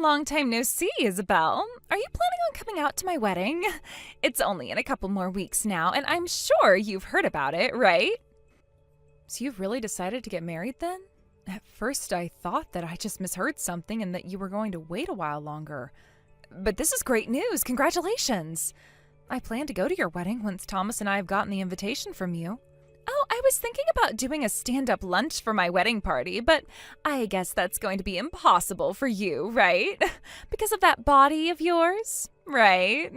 Long time no see, Isabel. Are you planning on coming out to my wedding? It's only in a couple more weeks now, and I'm sure you've heard about it, right? So you've really decided to get married then? At first I thought that I just misheard something and that you were going to wait a while longer. But this is great news. Congratulations. I plan to go to your wedding once Thomas and I have gotten the invitation from you. Oh, I was thinking about doing a stand-up lunch for my wedding party, but I guess that's going to be impossible for you, right? Because of that body of yours, right?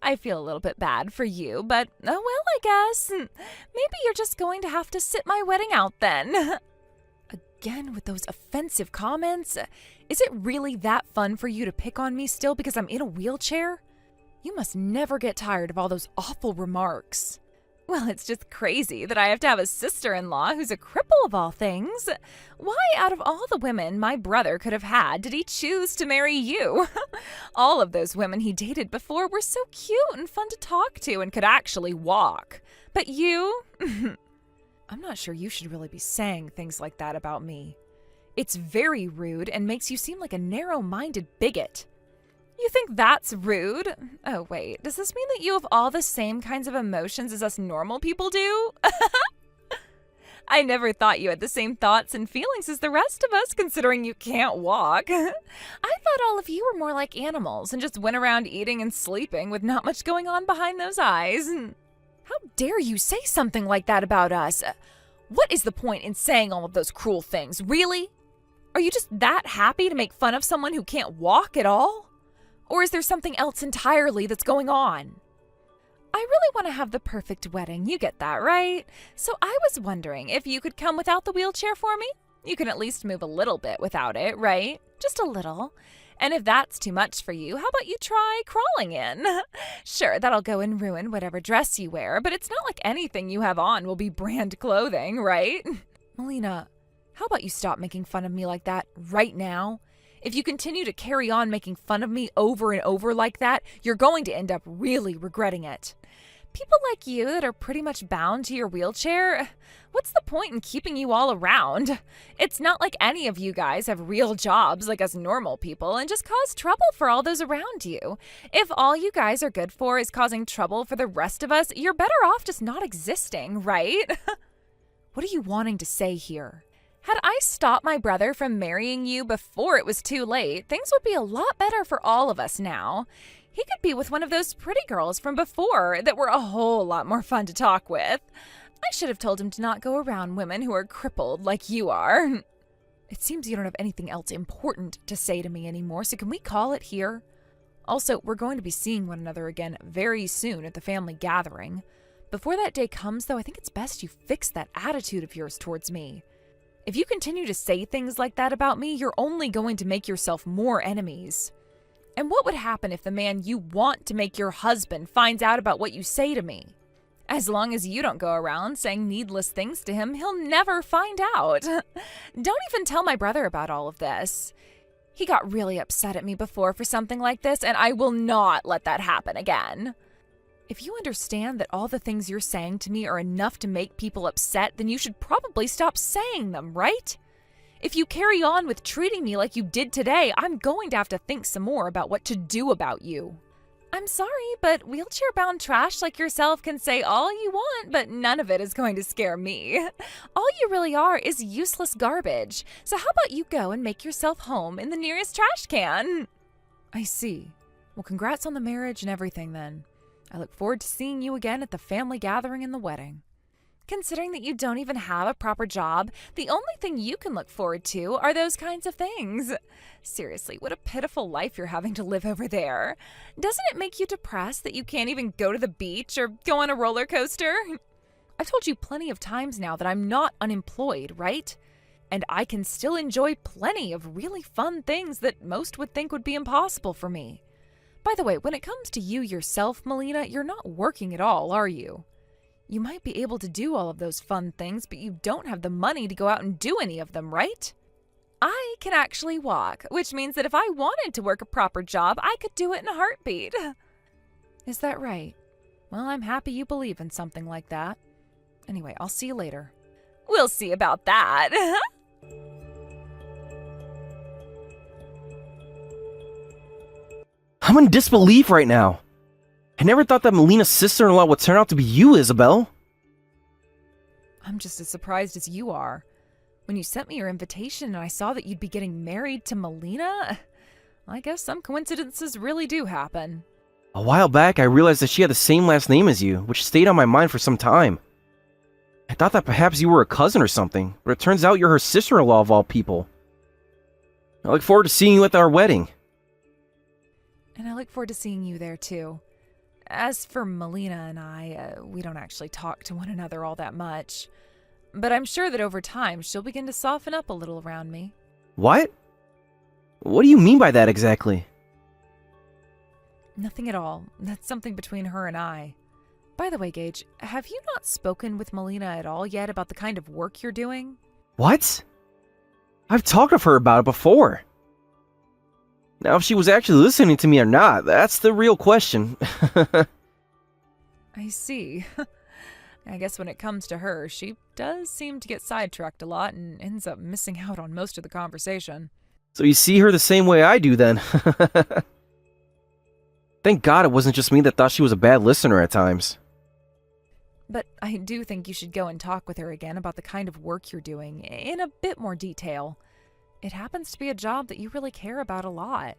I feel a little bit bad for you, but oh well, I guess. Maybe you're just going to have to sit my wedding out then. Again with those offensive comments? Is it really that fun for you to pick on me still because I'm in a wheelchair? You must never get tired of all those awful remarks. Well, it's just crazy that I have to have a sister-in-law who's a cripple of all things. Why, out of all the women my brother could have had, did he choose to marry you? All of those women he dated before were so cute and fun to talk to and could actually walk. But you? I'm not sure you should really be saying things like that about me. It's very rude and makes you seem like a narrow-minded bigot. You think that's rude? Oh, wait, does this mean that you have all the same kinds of emotions as us normal people do? I never thought you had the same thoughts and feelings as the rest of us, considering you can't walk. I thought all of you were more like animals and just went around eating and sleeping with not much going on behind those eyes. How dare you say something like that about us? What is the point in saying all of those cruel things, really? Are you just that happy to make fun of someone who can't walk at all? Or is there something else entirely that's going on? I really want to have the perfect wedding, you get that, right? So I was wondering if you could come without the wheelchair for me? You can at least move a little bit without it, right? Just a little. And if that's too much for you, how about you try crawling in? Sure, that'll go and ruin whatever dress you wear, but it's not like anything you have on will be brand clothing, right? Melina, how about you stop making fun of me like that right now? If you continue to carry on making fun of me over and over like that, you're going to end up really regretting it. People like you that are pretty much bound to your wheelchair, what's the point in keeping you all around? It's not like any of you guys have real jobs like us normal people and just cause trouble for all those around you. If all you guys are good for is causing trouble for the rest of us, you're better off just not existing, right? What are you wanting to say here? Had I stopped my brother from marrying you before it was too late, things would be a lot better for all of us now. He could be with one of those pretty girls from before that were a whole lot more fun to talk with. I should have told him to not go around women who are crippled like you are. It seems you don't have anything else important to say to me anymore, so can we call it here? Also, we're going to be seeing one another again very soon at the family gathering. Before that day comes, though, I think it's best you fix that attitude of yours towards me. If you continue to say things like that about me, you're only going to make yourself more enemies. And what would happen if the man you want to make your husband finds out about what you say to me? As long as you don't go around saying needless things to him, he'll never find out. Don't even tell my brother about all of this. He got really upset at me before for something like this, and I will not let that happen again. If you understand that all the things you're saying to me are enough to make people upset, then you should probably stop saying them, right? If you carry on with treating me like you did today, I'm going to have to think some more about what to do about you. I'm sorry, but wheelchair-bound trash like yourself can say all you want, but none of it is going to scare me. All you really are is useless garbage. So how about you go and make yourself home in the nearest trash can? I see. Well, congrats on the marriage and everything then. I look forward to seeing you again at the family gathering and the wedding. Considering that you don't even have a proper job, the only thing you can look forward to are those kinds of things. Seriously, what a pitiful life you're having to live over there. Doesn't it make you depressed that you can't even go to the beach or go on a roller coaster? I've told you plenty of times now that I'm not unemployed, right? And I can still enjoy plenty of really fun things that most would think would be impossible for me. By the way, when it comes to you yourself, Melina, you're not working at all, are you? You might be able to do all of those fun things, but you don't have the money to go out and do any of them, right? I can actually walk, which means that if I wanted to work a proper job, I could do it in a heartbeat. Is that right? Well, I'm happy you believe in something like that. Anyway, I'll see you later. We'll see about that. I'm in disbelief right now. I never thought that Melina's sister-in-law would turn out to be you, Isabel. I'm just as surprised as you are. When you sent me your invitation and I saw that you'd be getting married to Melina, I guess some coincidences really do happen. A while back, I realized that she had the same last name as you, which stayed on my mind for some time. I thought that perhaps you were a cousin or something, but it turns out you're her sister-in-law of all people. I look forward to seeing you at our wedding. And I look forward to seeing you there too. As for Melina and I, we don't actually talk to one another all that much. But I'm sure that over time, she'll begin to soften up a little around me. What? What do you mean by that exactly? Nothing at all. That's something between her and I. By the way, Gage, have you not spoken with Melina at all yet about the kind of work you're doing? What? I've talked with her about it before. Now, if she was actually listening to me or not, that's the real question. I see. I guess when it comes to her, she does seem to get sidetracked a lot and ends up missing out on most of the conversation. So you see her the same way I do, then. Thank God it wasn't just me that thought she was a bad listener at times. But I do think you should go and talk with her again about the kind of work you're doing in a bit more detail. It happens to be a job that you really care about a lot.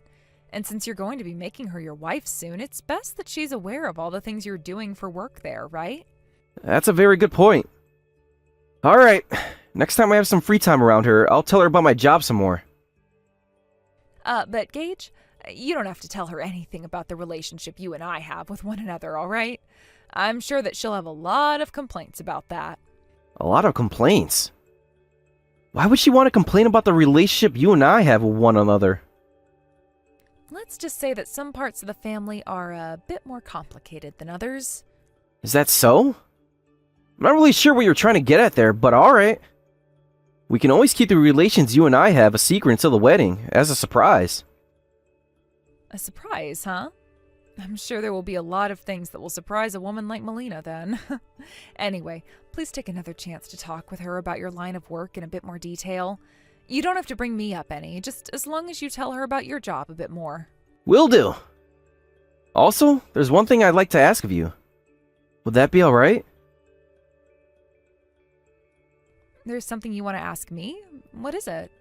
And since you're going to be making her your wife soon, it's best that she's aware of all the things you're doing for work there, right? That's a very good point. Alright, next time I have some free time around her, I'll tell her about my job some more. But Gage, you don't have to tell her anything about the relationship you and I have with one another, alright? I'm sure that she'll have a lot of complaints about that. A lot of complaints? Why would she want to complain about the relationship you and I have with one another? Let's just say that some parts of the family are a bit more complicated than others. Is that so? I'm not really sure what you're trying to get at there, but alright. We can always keep the relations you and I have a secret until the wedding, as a surprise. A surprise, huh? I'm sure there will be a lot of things that will surprise a woman like Melina then. Anyway, please take another chance to talk with her about your line of work in a bit more detail. You don't have to bring me up any, just as long as you tell her about your job a bit more. Will do. Also, there's one thing I'd like to ask of you. Would that be alright? There's something you want to ask me? What is it?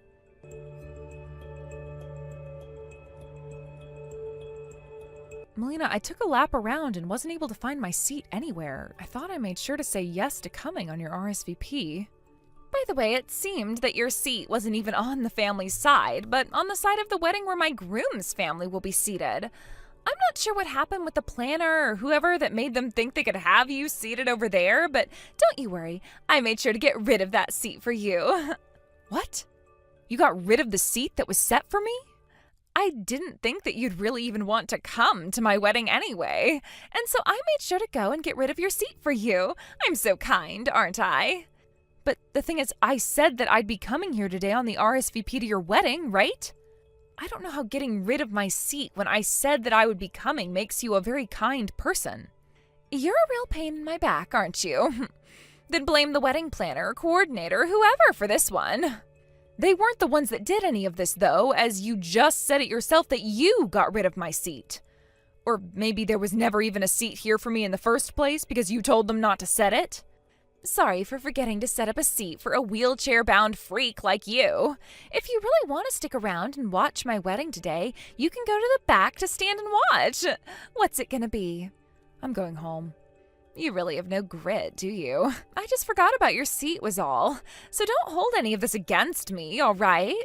Melina, I took a lap around and wasn't able to find my seat anywhere. I thought I made sure to say yes to coming on your RSVP. By the way, it seemed that your seat wasn't even on the family's side, but on the side of the wedding where my groom's family will be seated. I'm not sure what happened with the planner or whoever that made them think they could have you seated over there, but don't you worry. I made sure to get rid of that seat for you. What? You got rid of the seat that was set for me? I didn't think that you'd really even want to come to my wedding anyway. And so I made sure to go and get rid of your seat for you. I'm so kind, aren't I? But the thing is, I said that I'd be coming here today on the RSVP to your wedding, right? I don't know how getting rid of my seat when I said that I would be coming makes you a very kind person. You're a real pain in my back, aren't you? Then blame the wedding planner, coordinator, whoever for this one. They weren't the ones that did any of this, though, as you just said it yourself that you got rid of my seat. Or maybe there was never even a seat here for me in the first place because you told them not to set it. Sorry for forgetting to set up a seat for a wheelchair-bound freak like you. If you really want to stick around and watch my wedding today, you can go to the back to stand and watch. What's it gonna be? I'm going home. You really have no grit, do you? I just forgot about your seat was all. So don't hold any of this against me, all right?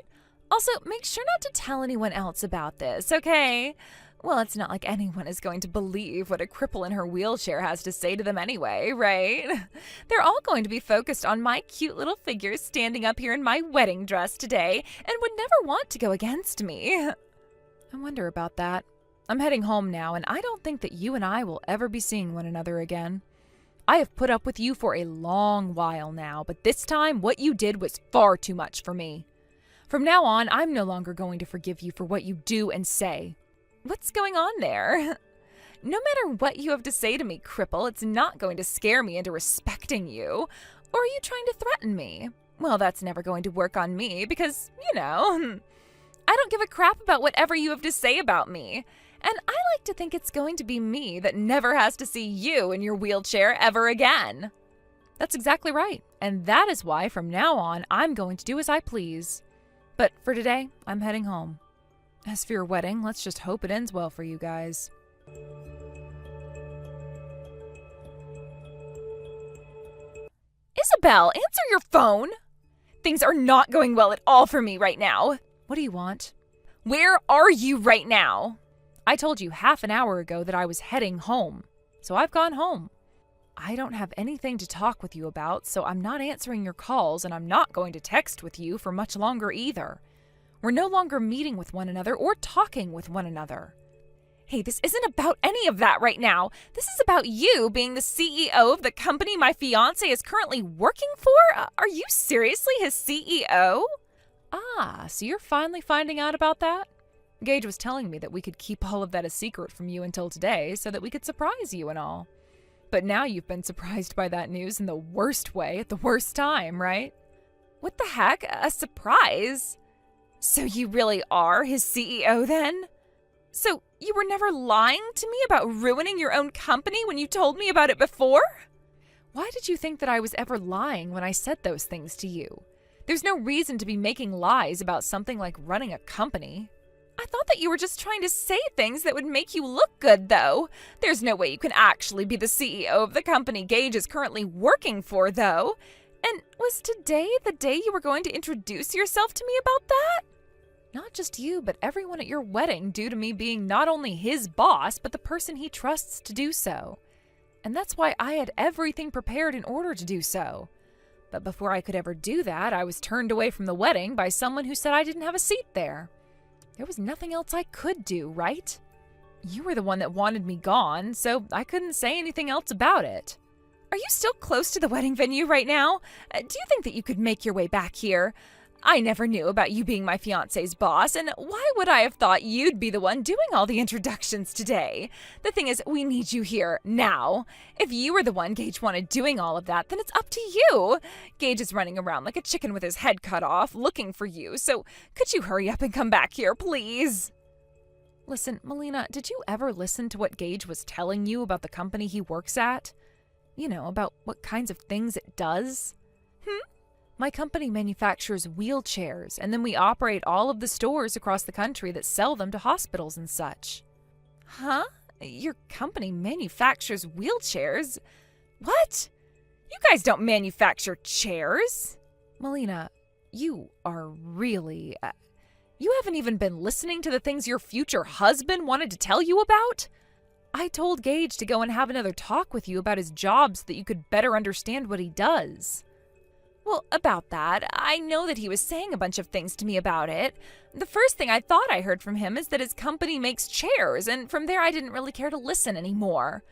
Also, make sure not to tell anyone else about this, okay? Well, it's not like anyone is going to believe what a cripple in her wheelchair has to say to them anyway, right? They're all going to be focused on my cute little figure standing up here in my wedding dress today and would never want to go against me. I wonder about that. I'm heading home now, and I don't think that you and I will ever be seeing one another again. I have put up with you for a long while now, but this time what you did was far too much for me. From now on, I'm no longer going to forgive you for what you do and say. What's going on there? No matter what you have to say to me, cripple, it's not going to scare me into respecting you. Or are you trying to threaten me? Well, that's never going to work on me because, I don't give a crap about whatever you have to say about me. And I like to think it's going to be me that never has to see you in your wheelchair ever again. That's exactly right. And that is why from now on, I'm going to do as I please. But for today, I'm heading home. As for your wedding, let's just hope it ends well for you guys. Isabel, answer your phone! Things are not going well at all for me right now. What do you want? Where are you right now? I told you half an hour ago that I was heading home, so I've gone home. I don't have anything to talk with you about, so I'm not answering your calls, and I'm not going to text with you for much longer either. We're no longer meeting with one another or talking with one another. Hey, this isn't about any of that right now. This is about you being the CEO of the company my fiancé is currently working for? Are you seriously his CEO? Ah, so you're finally finding out about that? Gage was telling me that we could keep all of that a secret from you until today so that we could surprise you and all. But now you've been surprised by that news in the worst way at the worst time, right? What the heck? A surprise? So you really are his CEO then? So you were never lying to me about ruining your own company when you told me about it before? Why did you think that I was ever lying when I said those things to you? There's no reason to be making lies about something like running a company. I thought that you were just trying to say things that would make you look good, though. There's no way you can actually be the CEO of the company Gage is currently working for, though. And was today the day you were going to introduce yourself to me about that? Not just you, but everyone at your wedding, due to me being not only his boss, but the person he trusts to do so. And that's why I had everything prepared in order to do so. But before I could ever do that, I was turned away from the wedding by someone who said I didn't have a seat there. There was nothing else I could do, right? You were the one that wanted me gone, so I couldn't say anything else about it. Are you still close to the wedding venue right now? Do you think that you could make your way back here? I never knew about you being my fiancé's boss, and why would I have thought you'd be the one doing all the introductions today? The thing is, we need you here, now. If you were the one Gage wanted doing all of that, then it's up to you. Gage is running around like a chicken with his head cut off, looking for you, so could you hurry up and come back here, please? Listen, Melina, did you ever listen to what Gage was telling you about the company he works at? You know, about what kinds of things it does? My company manufactures wheelchairs, and then we operate all of the stores across the country that sell them to hospitals and such. Huh? Your company manufactures wheelchairs? What? You guys don't manufacture chairs? Melina, you are really... you haven't even been listening to the things your future husband wanted to tell you about? I told Gage to go and have another talk with you about his job so that you could better understand what he does. Well, about that, I know that he was saying a bunch of things to me about it. The first thing I thought I heard from him is that his company makes chairs, and from there I didn't really care to listen anymore.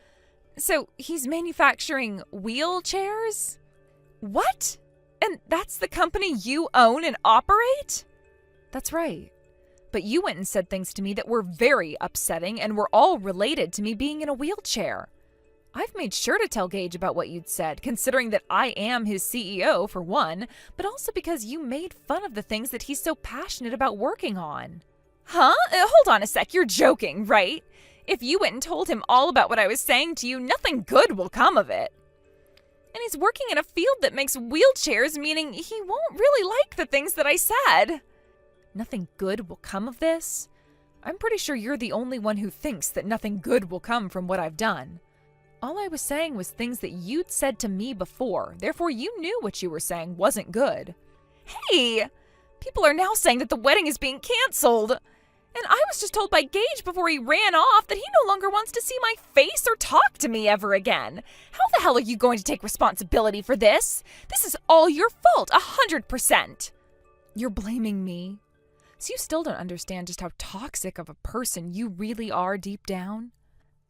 So, he's manufacturing wheelchairs? What? And that's the company you own and operate? That's right. But you went and said things to me that were very upsetting and were all related to me being in a wheelchair. I've made sure to tell Gage about what you'd said, considering that I am his CEO, for one, but also because you made fun of the things that he's so passionate about working on. Huh? Hold on a sec, you're joking, right? If you went and told him all about what I was saying to you, nothing good will come of it. And he's working in a field that makes wheelchairs, meaning he won't really like the things that I said. Nothing good will come of this? I'm pretty sure you're the only one who thinks that nothing good will come from what I've done. All I was saying was things that you'd said to me before, therefore you knew what you were saying wasn't good. Hey! People are now saying that the wedding is being canceled. And I was just told by Gage before he ran off that he no longer wants to see my face or talk to me ever again. How the hell are you going to take responsibility for this? This is all your fault, 100%. You're blaming me? So you still don't understand just how toxic of a person you really are deep down?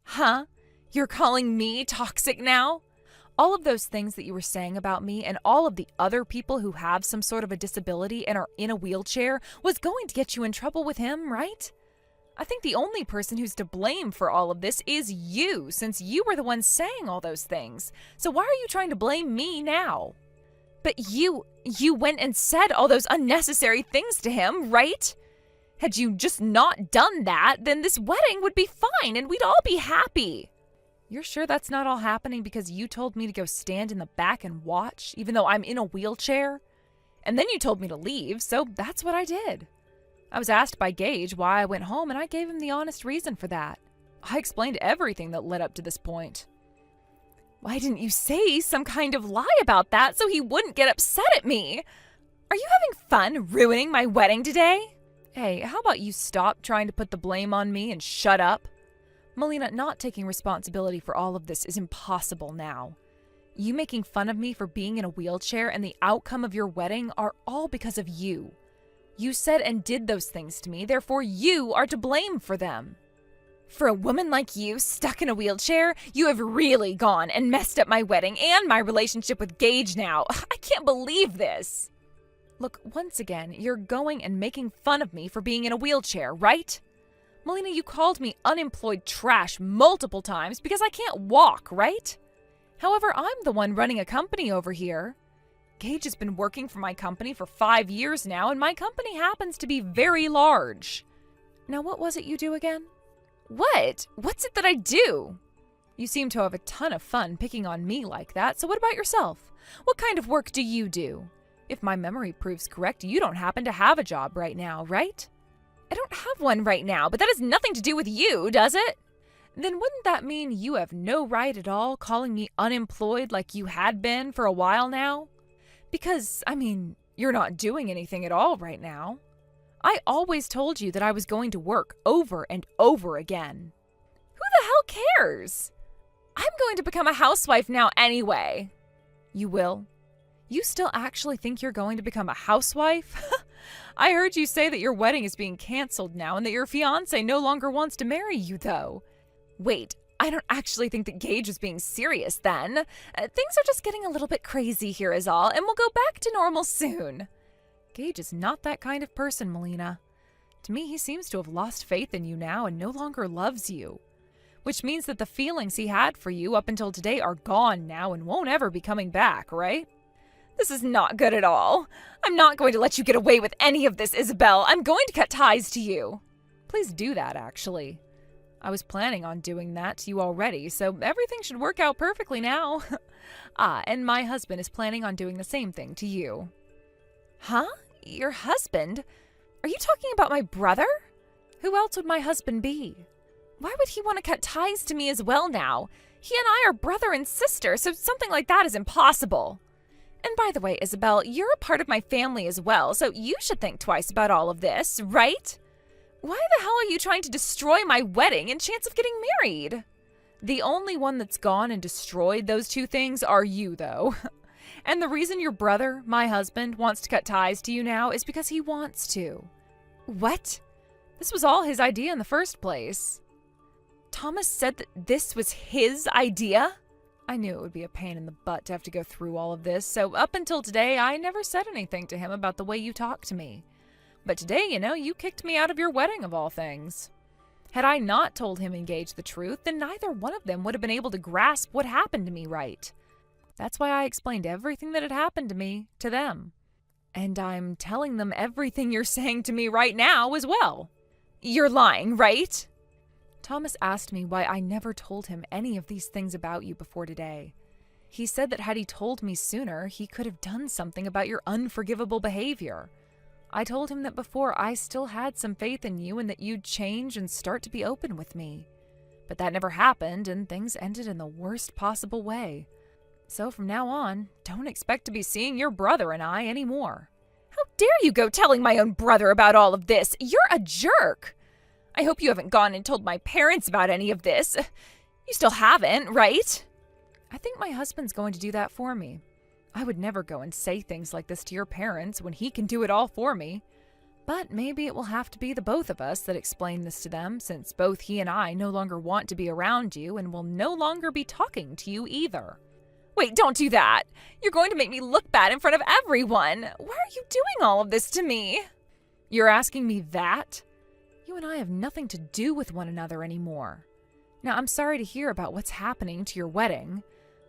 Huh? You're calling me toxic now? All of those things that you were saying about me and all of the other people who have some sort of a disability and are in a wheelchair was going to get you in trouble with him, right? I think the only person who's to blame for all of this is you, since you were the one saying all those things. So why are you trying to blame me now? But you went and said all those unnecessary things to him, right? Had you just not done that, then this wedding would be fine and we'd all be happy. You're sure that's not all happening because you told me to go stand in the back and watch, even though I'm in a wheelchair? And then you told me to leave, so that's what I did. I was asked by Gage why I went home, and I gave him the honest reason for that. I explained everything that led up to this point. Why didn't you say some kind of lie about that so he wouldn't get upset at me? Are you having fun ruining my wedding today? Hey, how about you stop trying to put the blame on me and shut up? Melina, not taking responsibility for all of this is impossible now. You making fun of me for being in a wheelchair and the outcome of your wedding are all because of you. You said and did those things to me, therefore you are to blame for them. For a woman like you, stuck in a wheelchair, you have really gone and messed up my wedding and my relationship with Gage now. I can't believe this. Look, once again, you're going and making fun of me for being in a wheelchair, right? Melina, you called me unemployed trash multiple times because I can't walk, right? However, I'm the one running a company over here. Gage has been working for my company for 5 years now, and my company happens to be very large. Now, what was it you do again? What? What's it that I do? You seem to have a ton of fun picking on me like that, so what about yourself? What kind of work do you do? If my memory proves correct, you don't happen to have a job right now, right? I don't have one right now, but that has nothing to do with you, does it? Then wouldn't that mean you have no right at all calling me unemployed like you had been for a while now? Because, you're not doing anything at all right now. I always told you that I was going to work over and over again. Who the hell cares? I'm going to become a housewife now anyway. You will? You still actually think you're going to become a housewife? I heard you say that your wedding is being canceled now and that your fiancé no longer wants to marry you, though. Wait, I don't actually think that Gage was being serious then. Things are just getting a little bit crazy here is all, and we'll go back to normal soon. Gage is not that kind of person, Melina. To me, he seems to have lost faith in you now and no longer loves you. Which means that the feelings he had for you up until today are gone now and won't ever be coming back, right? This is not good at all. I'm not going to let you get away with any of this, Isabel. I'm going to cut ties to you. Please do that, actually. I was planning on doing that to you already, so everything should work out perfectly now. And my husband is planning on doing the same thing to you. Huh? Your husband? Are you talking about my brother? Who else would my husband be? Why would he want to cut ties to me as well now? He and I are brother and sister, so something like that is impossible. And by the way, Isabel, you're a part of my family as well, so you should think twice about all of this, right? Why the hell are you trying to destroy my wedding and chance of getting married? The only one that's gone and destroyed those two things are you, though. And the reason your brother, my husband, wants to cut ties to you now is because he wants to. What? This was all his idea in the first place. Thomas said that this was his idea? I knew it would be a pain in the butt to have to go through all of this, so up until today, I never said anything to him about the way you talked to me. But today, you kicked me out of your wedding of all things. Had I not told him and Gage the truth, then neither one of them would have been able to grasp what happened to me right. That's why I explained everything that had happened to me to them. And I'm telling them everything you're saying to me right now as well. You're lying, right? Thomas asked me why I never told him any of these things about you before today. He said that had he told me sooner, he could have done something about your unforgivable behavior. I told him that before I still had some faith in you and that you'd change and start to be open with me. But that never happened and things ended in the worst possible way. So from now on, don't expect to be seeing your brother and I anymore. How dare you go telling my own brother about all of this? You're a jerk. I hope you haven't gone and told my parents about any of this. You still haven't, right? I think my husband's going to do that for me. I would never go and say things like this to your parents when he can do it all for me. But maybe it will have to be the both of us that explain this to them, since both he and I no longer want to be around you and will no longer be talking to you either. Wait, don't do that. You're going to make me look bad in front of everyone. Why are you doing all of this to me? You're asking me that? You and I have nothing to do with one another anymore. Now, I'm sorry to hear about what's happening to your wedding.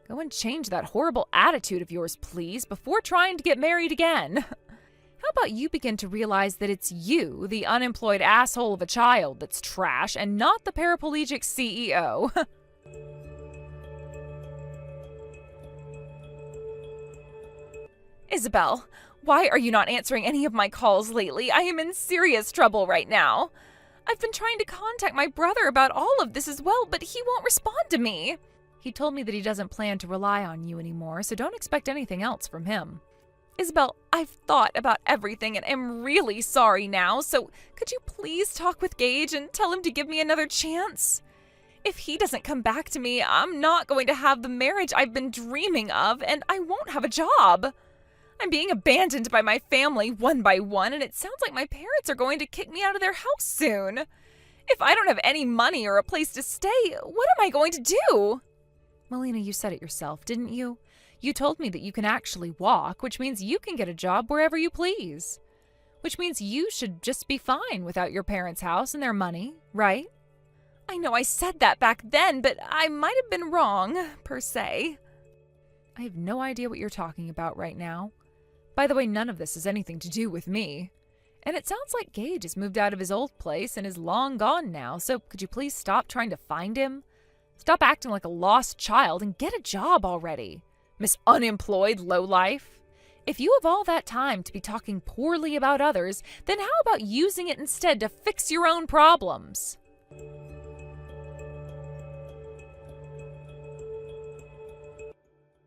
Go and change that horrible attitude of yours, please, before trying to get married again. How about you begin to realize that it's you, the unemployed asshole of a child, that's trash and not the paraplegic CEO? Isabel, why are you not answering any of my calls lately? I am in serious trouble right now. I've been trying to contact my brother about all of this as well, but he won't respond to me. He told me that he doesn't plan to rely on you anymore, so don't expect anything else from him. Isabel, I've thought about everything and am really sorry now, so could you please talk with Gage and tell him to give me another chance? If he doesn't come back to me, I'm not going to have the marriage I've been dreaming of, and I won't have a job. I'm being abandoned by my family one by one, and it sounds like my parents are going to kick me out of their house soon. If I don't have any money or a place to stay, what am I going to do? Melina, you said it yourself, didn't you? You told me that you can actually walk, which means you can get a job wherever you please. Which means you should just be fine without your parents' house and their money, right? I know I said that back then, but I might have been wrong, per se. I have no idea what you're talking about right now. By the way, none of this has anything to do with me. And it sounds like Gage has moved out of his old place and is long gone now, so could you please stop trying to find him? Stop acting like a lost child and get a job already, Miss Unemployed Lowlife. If you have all that time to be talking poorly about others, then how about using it instead to fix your own problems?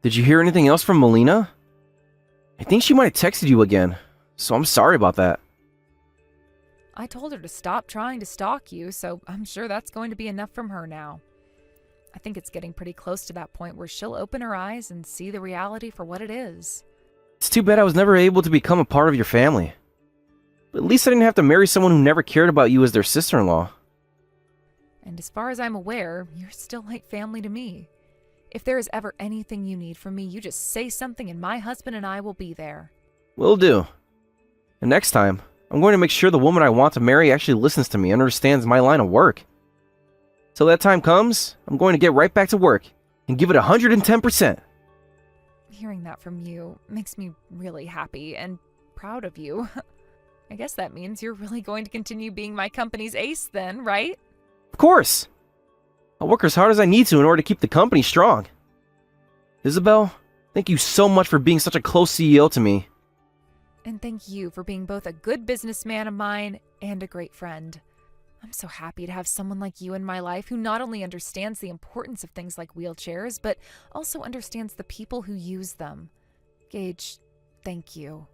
Did you hear anything else from Melina? I think she might have texted you again, so I'm sorry about that. I told her to stop trying to stalk you, so I'm sure that's going to be enough from her now. I think it's getting pretty close to that point where she'll open her eyes and see the reality for what it is. It's too bad I was never able to become a part of your family. But at least I didn't have to marry someone who never cared about you as their sister-in-law. And as far as I'm aware, you're still like family to me. If there is ever anything you need from me, you just say something and my husband and I will be there. Will do. And next time, I'm going to make sure the woman I want to marry actually listens to me and understands my line of work. Till that time comes, I'm going to get right back to work and give it 110%. Hearing that from you makes me really happy and proud of you. I guess that means you're really going to continue being my company's ace then, right? Of course! I'll work as hard as I need to in order to keep the company strong. Isabel, thank you so much for being such a close CEO to me. And thank you for being both a good businessman of mine and a great friend. I'm so happy to have someone like you in my life who not only understands the importance of things like wheelchairs, but also understands the people who use them. Gage, thank you.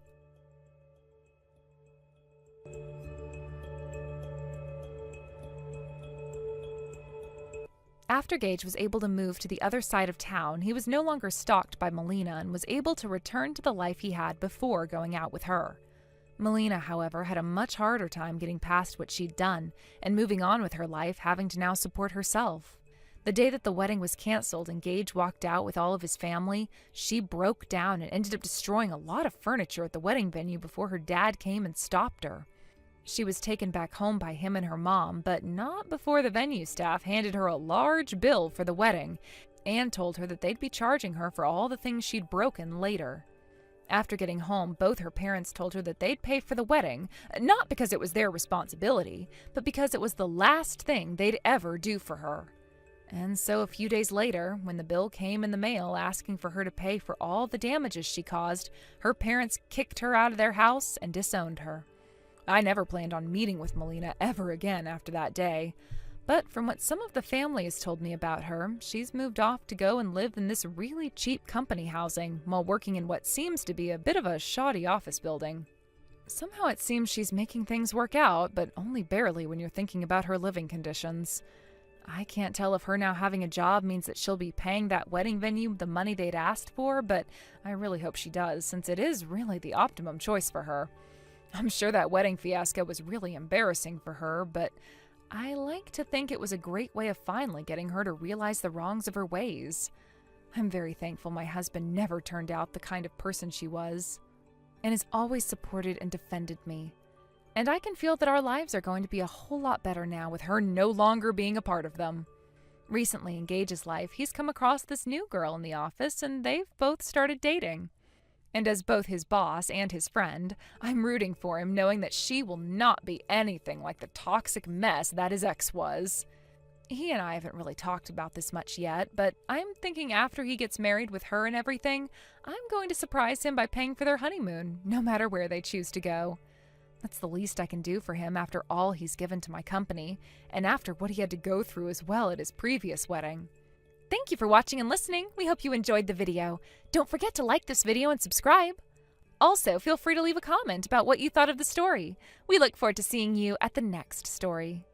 After Gage was able to move to the other side of town, he was no longer stalked by Melina and was able to return to the life he had before going out with her. Melina, however, had a much harder time getting past what she'd done and moving on with her life, having to now support herself. The day that the wedding was canceled and Gage walked out with all of his family, she broke down and ended up destroying a lot of furniture at the wedding venue before her dad came and stopped her. She was taken back home by him and her mom, but not before the venue staff handed her a large bill for the wedding and told her that they'd be charging her for all the things she'd broken later. After getting home, both her parents told her that they'd pay for the wedding, not because it was their responsibility, but because it was the last thing they'd ever do for her. And so a few days later, when the bill came in the mail asking for her to pay for all the damages she caused, her parents kicked her out of their house and disowned her. I never planned on meeting with Melina ever again after that day. But from what some of the family has told me about her, she's moved off to go and live in this really cheap company housing while working in what seems to be a bit of a shoddy office building. Somehow it seems she's making things work out, but only barely when you're thinking about her living conditions. I can't tell if her now having a job means that she'll be paying that wedding venue the money they'd asked for, but I really hope she does, since it is really the optimum choice for her. I'm sure that wedding fiasco was really embarrassing for her, but I like to think it was a great way of finally getting her to realize the wrongs of her ways. I'm very thankful my husband never turned out the kind of person she was, and has always supported and defended me. And I can feel that our lives are going to be a whole lot better now with her no longer being a part of them. Recently in Gage's life, he's come across this new girl in the office, and they've both started dating. And as both his boss and his friend, I'm rooting for him, knowing that she will not be anything like the toxic mess that his ex was. He and I haven't really talked about this much yet, but I'm thinking after he gets married with her and everything, I'm going to surprise him by paying for their honeymoon, no matter where they choose to go. That's the least I can do for him after all he's given to my company, and after what he had to go through as well at his previous wedding. Thank you for watching and listening. We hope you enjoyed the video. Don't forget to like this video and subscribe. Also, feel free to leave a comment about what you thought of the story. We look forward to seeing you at the next story.